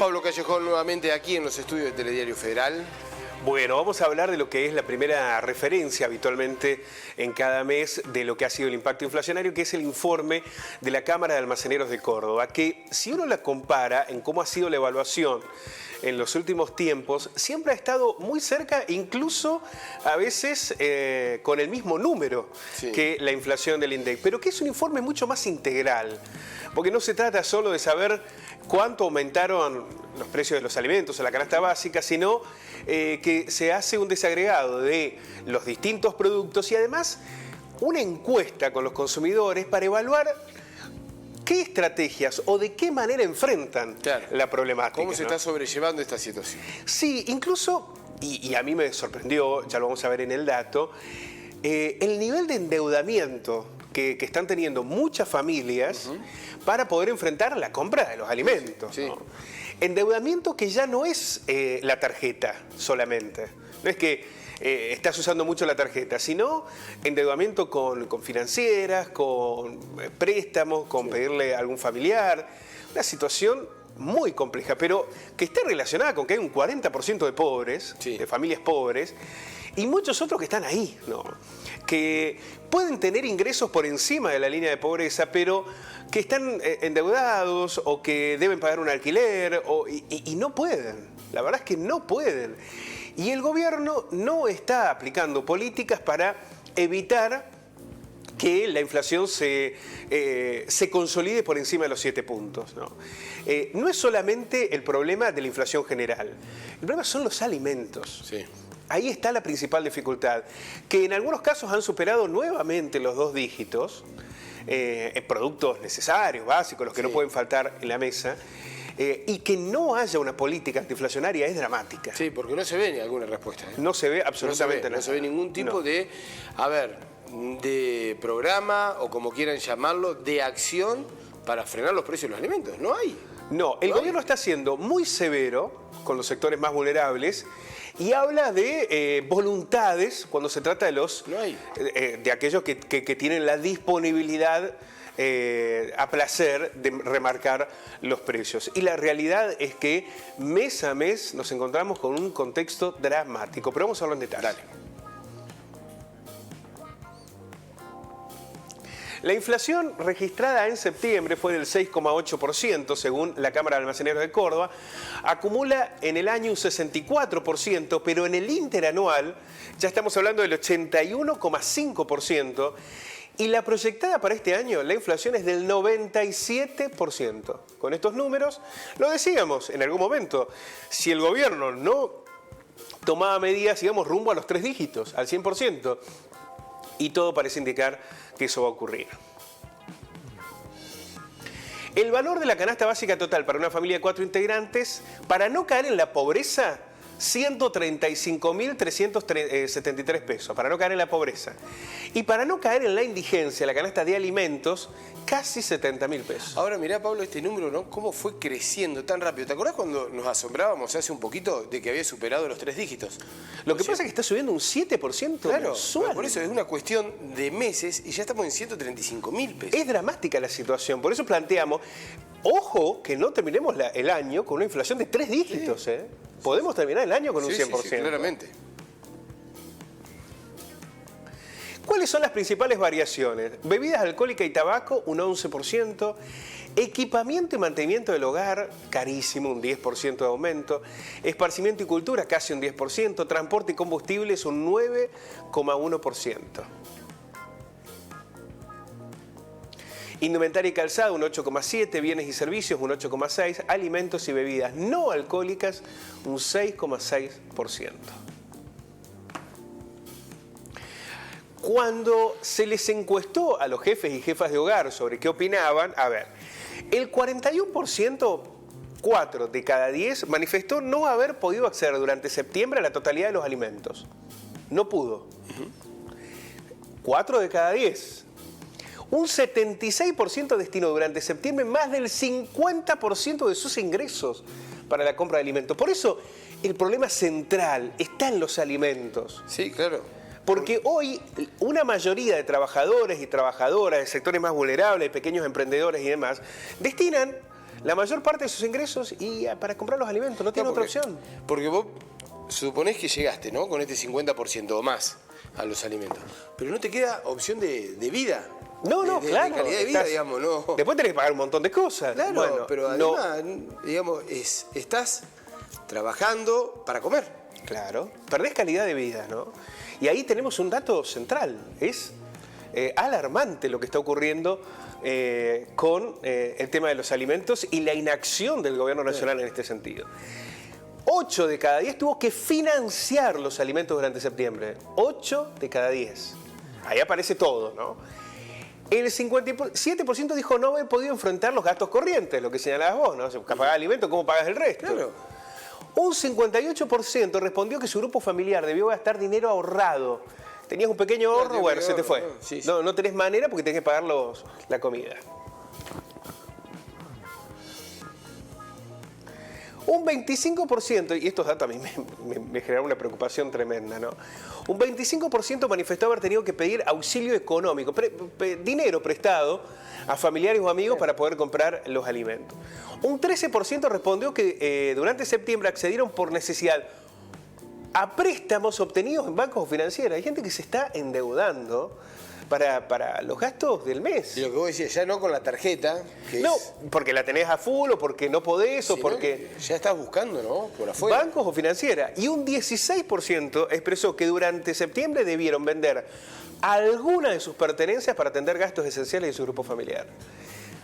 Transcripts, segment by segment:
Pablo Callejón nuevamente aquí en los estudios de Telediario Federal. Bueno, vamos a hablar de lo que es la primera referencia habitualmente en cada mes de lo que ha sido el impacto inflacionario, que es el informe de la Cámara de Almaceneros de Córdoba, que si uno la compara en cómo ha sido la evaluación en los últimos tiempos, siempre ha estado muy cerca, incluso a veces con el mismo número que la inflación del INDEC, pero que es un informe mucho más integral, porque no se trata solo de saber cuánto aumentaron los precios de los alimentos o la canasta básica, sino que se hace un desagregado de los distintos productos y además una encuesta con los consumidores para evaluar qué estrategias o de qué manera enfrentan la problemática. ¿Cómo se está sobrellevando esta situación? Sí, incluso, y a mí me sorprendió, ya lo vamos a ver en el dato, el nivel de endeudamiento que están teniendo muchas familias para poder enfrentar la compra de los alimentos. ¿No? Endeudamiento que ya no es la tarjeta solamente. No es que estás usando mucho la tarjeta, sino endeudamiento con financieras, con préstamos, con pedirle a algún familiar. Una situación muy compleja, pero que está relacionada con que hay un 40% de pobres, de familias pobres, y muchos otros que están ahí, ¿no? Que pueden tener ingresos por encima de la línea de pobreza, pero que están endeudados o que deben pagar un alquiler y no pueden. La verdad es que no pueden. Y el gobierno no está aplicando políticas para evitar que la inflación se consolide por encima de los 7 puntos. ¿No? No es solamente el problema de la inflación general, el problema son los alimentos. Sí. Ahí está la principal dificultad, que en algunos casos han superado nuevamente los 2 dígitos, productos necesarios, básicos, los que no pueden faltar en la mesa, y que no haya una política antiinflacionaria es dramática. Sí, porque no se ve ni alguna respuesta. No se ve absolutamente nada. No se ve ningún tipo de programa, o como quieran llamarlo, de acción para frenar los precios de los alimentos. No hay. No, el gobierno está siendo muy severo con los sectores más vulnerables y habla de voluntades cuando se trata de los de aquellos que tienen la disponibilidad a placer de remarcar los precios. Y la realidad es que mes a mes nos encontramos con un contexto dramático. Pero vamos a hablar en detalle. Dale. La inflación registrada en septiembre fue del 6,8%, según la Cámara de Almaceneros de Córdoba. Acumula en el año un 64%, pero en el interanual ya estamos hablando del 81,5%. Y la proyectada para este año, la inflación es del 97%. Con estos números, lo decíamos en algún momento, si el gobierno no tomaba medidas, íbamos rumbo a los 3 dígitos, al 100%. Y todo parece indicar que eso va a ocurrir. El valor de la canasta básica total para una familia de 4 integrantes, para no caer en la pobreza, 135.373 pesos, para no caer en la pobreza. Y para no caer en la indigencia, la canasta de alimentos, casi 70.000 pesos. Ahora mirá, Pablo, este número, ¿no? ¿Cómo fue creciendo tan rápido? ¿Te acordás cuando nos asombrábamos hace un poquito de que había superado los 3 dígitos? Lo que pasa es que está subiendo un 7% mensual. Por eso es una cuestión de meses y ya estamos en 135.000 pesos. Es dramática la situación, por eso planteamos, ojo, que no terminemos el año con una inflación de 3 dígitos, ¿eh? Podemos terminar el año con un 100%. Sí, claramente. ¿Cuáles son las principales variaciones? Bebidas alcohólicas y tabaco, un 11%. Equipamiento y mantenimiento del hogar, carísimo, un 10% de aumento. Esparcimiento y cultura, casi un 10%. Transporte y combustibles, un 9,1%. Indumentaria y calzado, un 8,7%, bienes y servicios, un 8,6%, alimentos y bebidas no alcohólicas, un 6,6%. Cuando se les encuestó a los jefes y jefas de hogar sobre qué opinaban, el 41%, 4 de cada 10, manifestó no haber podido acceder durante septiembre a la totalidad de los alimentos. No pudo. 4 de cada 10. Un 76% destinó durante septiembre más del 50% de sus ingresos para la compra de alimentos. Por eso el problema central está en los alimentos. Sí, claro. Porque hoy una mayoría de trabajadores y trabajadoras de sectores más vulnerables, pequeños emprendedores y demás, destinan la mayor parte de sus ingresos y para comprar los alimentos, no tiene otra opción. Porque vos suponés que llegaste, ¿no? Con este 50% o más a los alimentos. Pero no te queda opción de vida. No, claro. De calidad de vida, digamos, no. Después tenés que pagar un montón de cosas. Claro, bueno, pero además, digamos, estás trabajando para comer. Claro, perdés calidad de vida, ¿no? Y ahí tenemos un dato central. Es alarmante lo que está ocurriendo con el tema de los alimentos y la inacción del gobierno nacional en este sentido. 8 de cada 10 tuvo que financiar los alimentos durante septiembre. 8 de cada 10. Ahí aparece todo, ¿no? El 57% dijo no haber podido enfrentar los gastos corrientes, lo que señalabas vos, ¿no? Si pagás alimentos, ¿cómo pagas el resto? Claro. Un 58% respondió que su grupo familiar debió gastar dinero ahorrado. Tenías un pequeño ahorro, bueno, se te fue. Sí. No tenés manera porque tenés que pagar la comida. Un 25%, y estos datos a mí me generaron una preocupación tremenda, ¿no? Un 25% manifestó haber tenido que pedir auxilio económico, dinero prestado a familiares o amigos para poder comprar los alimentos. Un 13% respondió que durante septiembre accedieron por necesidad a préstamos obtenidos en bancos o financieras. Hay gente que se está endeudando para los gastos del mes. Y lo que vos decías, ya no con la tarjeta. No, porque la tenés a full o porque no podés o porque... Ya estás buscando, ¿no? Por afuera. Bancos o financieras. Y un 16% expresó que durante septiembre debieron vender alguna de sus pertenencias para atender gastos esenciales de su grupo familiar.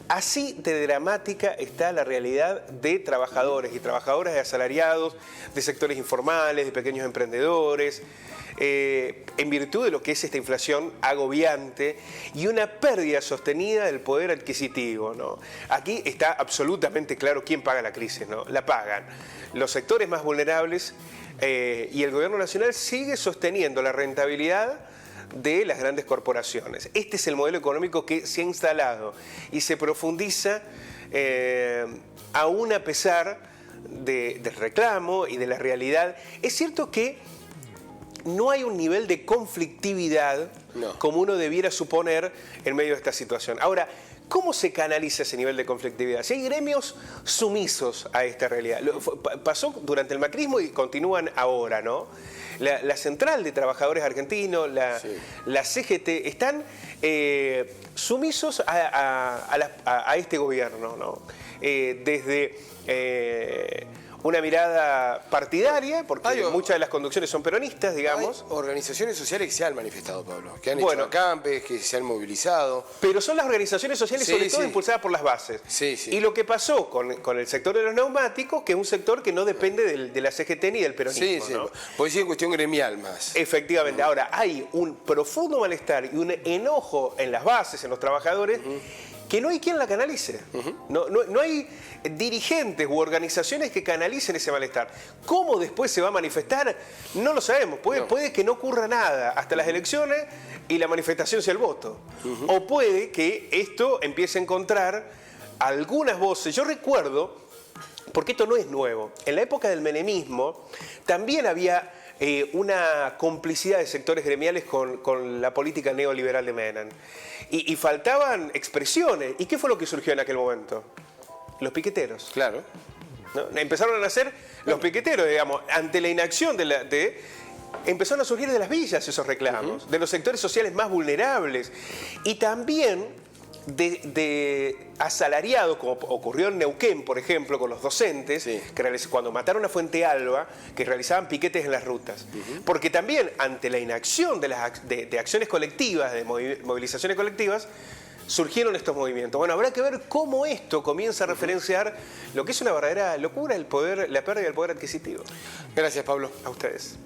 Así de dramática está la realidad de trabajadores y trabajadoras, de asalariados, de sectores informales, de pequeños emprendedores, en virtud de lo que es esta inflación agobiante y una pérdida sostenida del poder adquisitivo, ¿no? Aquí está absolutamente claro quién paga la crisis, ¿no? La pagan los sectores más vulnerables y el gobierno nacional sigue sosteniendo la rentabilidad de las grandes corporaciones. Este es el modelo económico que se ha instalado y se profundiza aún a pesar del reclamo y de la realidad. Es cierto que no hay un nivel de conflictividad como uno debiera suponer en medio de esta situación. Ahora, ¿cómo se canaliza ese nivel de conflictividad? Si hay gremios sumisos a esta realidad. Pasó durante el macrismo y continúan ahora, ¿no? La Central de Trabajadores Argentinos, la CGT, están sumisos a este gobierno, ¿no? Desde una mirada partidaria, porque muchas de las conducciones son peronistas, digamos. Hay organizaciones sociales que se han manifestado, Pablo, que han hecho acampes, que se han movilizado. Pero son las organizaciones sociales, sobre todo impulsadas por las bases. Y lo que pasó con el sector de los neumáticos, que es un sector que no depende de la CGT ni del peronismo. ¿No? Puede ser cuestión gremial más. Efectivamente. Ahora, hay un profundo malestar y un enojo en las bases, en los trabajadores, que no hay quien la canalice. No hay dirigentes u organizaciones que canalicen ese malestar. ¿Cómo después se va a manifestar? No lo sabemos. Puede que no ocurra nada hasta las elecciones y la manifestación sea el voto. O puede que esto empiece a encontrar algunas voces. Yo recuerdo, porque esto no es nuevo, en la época del menemismo también había una complicidad de sectores gremiales con la política neoliberal de Menem. Y faltaban expresiones. ¿Y qué fue lo que surgió en aquel momento? Los piqueteros. Claro. ¿No? Empezaron a nacer los piqueteros, digamos, ante la inacción empezaron a surgir de las villas esos reclamos, de los sectores sociales más vulnerables. Y también de asalariados, como ocurrió en Neuquén, por ejemplo, con los docentes, que cuando mataron a Fuente Alba, que realizaban piquetes en las rutas. Porque también, ante la inacción de acciones colectivas, de movilizaciones colectivas, surgieron estos movimientos. Bueno, habrá que ver cómo esto comienza a referenciar lo que es una verdadera locura, la pérdida del poder adquisitivo. Gracias, Pablo. A ustedes.